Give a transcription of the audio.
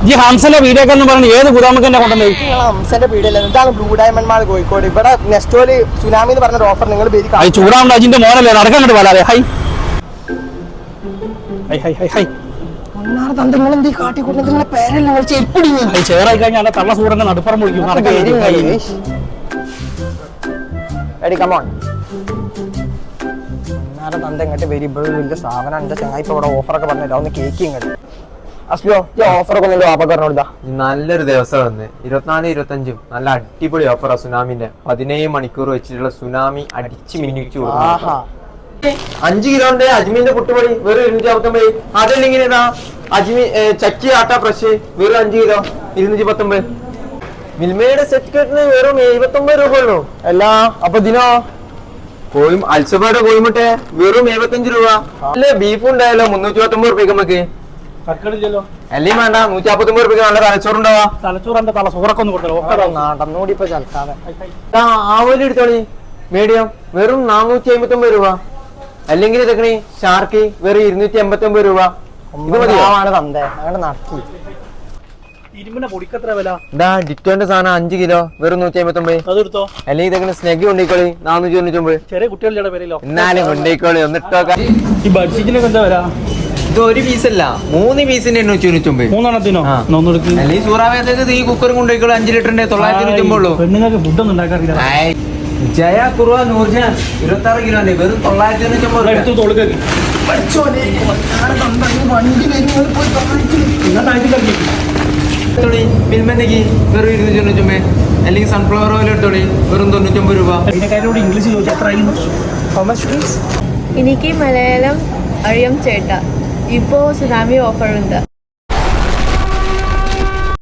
ഈ ഹംസന്റെ വീഡിയോ ഒക്കെ പറഞ്ഞു ഏത് ഗുദാമക്ക് തന്നെ കൊണ്ടുവന്നത്? ഹംസന്റെ വീഡിയോ ഇതാണ് ബ്ലൂ ഡയമണ്ട് മാൾ കോഴിക്കോട്. ഇവിടെ നെസ്റ്റോല് സുനാമി എന്ന് പറഞ്ഞ ഓഫർ നിങ്ങൾ ചൂടാവുണ്ട്. അജിന്റെ മോനല്ലേ നടക്കാണ്ട് വരാതെ. High high high high high Cherai കഴിഞ്ഞാൽ തള്ള സൂടന്റെ നടുപ്പുറം വിളിക്കും. തന്തങ്ങട്ട് വരി വലിയ സാധനം എന്റെ ചങ്ങായി ഇപ്പൊ ഇവിടെ ഓഫറൊക്കെ പറഞ്ഞില്ല. ഒന്ന് കേക്ക് ഇങ്ങോട്ട് അസ്ലോ ഓഫറൊക്കെ ഒന്നും വാപ്പക്കാരനോടാ. നല്ലൊരു ദിവസം വന്ന് 24-25 നല്ല അടിപൊളി ഓഫറാ സുനാമിന്റെ. 17 മണിക്കൂർ വെച്ചിട്ടുള്ള സുനാമി അടിച്ച് മിന്നിച്ചു കൊടുക്കും. 5 കിലോന്റെ അജ്മീന്റെ പുട്ടുപൊടി വെറും 259. അതല്ലെങ്കിൽ ചക്കി ആട്ട ഫ്രഷ് വെറും 5 കിലോ 219. മിൽമയുടെ സെറ്റ് കെട്ടിന് വെറും 79 രൂപ ഉള്ളൂ. അല്ല അപ്പൊ ദിനോ അൽസബയുടെ കോഴിമുട്ടെ വെറും 75 രൂപ. അല്ലേ ബീഫ് ഉണ്ടായാലോ 349 റുപ്യക്ക് നമുക്ക്. അല്ലേ വേണ്ട 149 റുപ്യക്ക് നല്ല തലച്ചോറുണ്ടാവാ. തലച്ചോറിന്റെ തലസൂറൊക്കെ ഒന്ന് കൊടുത്തോ. നടന്നോടിപ്പോ ചലക്കാതെ ആവോലി എടുത്തോളി മീഡിയം വെറും 459 രൂപ. അല്ലെങ്കിൽ ഇതൊക്കെ ഷാർക്ക് വെറും 289 രൂപ. ഇത് മതിയാണ് തന്തേ അങ്ങനെ നടത്തി. ഡിറ്റോന്റെ സാധനം 5 കിലോ വെറും 159. അല്ലെങ്കിൽ ഇതൊക്കെ സ്നെഗ് കൊണ്ടിക്കോളി 499. ചെറിയ കുട്ടികളുടെ പേരിലോ എന്നാലും കൊണ്ടിക്കോളി ഒന്നിട്ടോക്കാം. ഈ ബഡ്ജറ്റിനൊക്കെ എന്താ വരാ? ഇത് ഒരു പീസല്ല 3 പീസിന്റെ 899. 3 എണ്ണത്തിനോ? അല്ലെങ്കിൽ സൂറാവേദക്ക് ഈ കുക്കറും കൊണ്ടുപോയിക്കോളൂ 5 ലിറ്ററിന്റെ 999 ഉള്ളൂ. പെണ്ണുങ്ങൾക്ക് ഫുഡൊന്നും ഉണ്ടാക്കാറില്ല. ജയ കുറുവ നൂർജാൻ 26 കിലോന്റെ വെറും 999. മിൽമന്റെക്ക് വെറും 299. അല്ലെങ്കിൽ സൺഫ്ലവർ ഓയിൽ എടുത്തോളി വെറും 99 രൂപ. ഇംഗ്ലീഷ് ചോദിച്ചാൽ എനിക്ക് മലയാളം അറിയാം ചേട്ടാ. ഇപ്പോ സുനാമി ഓഫർ ഉണ്ട്.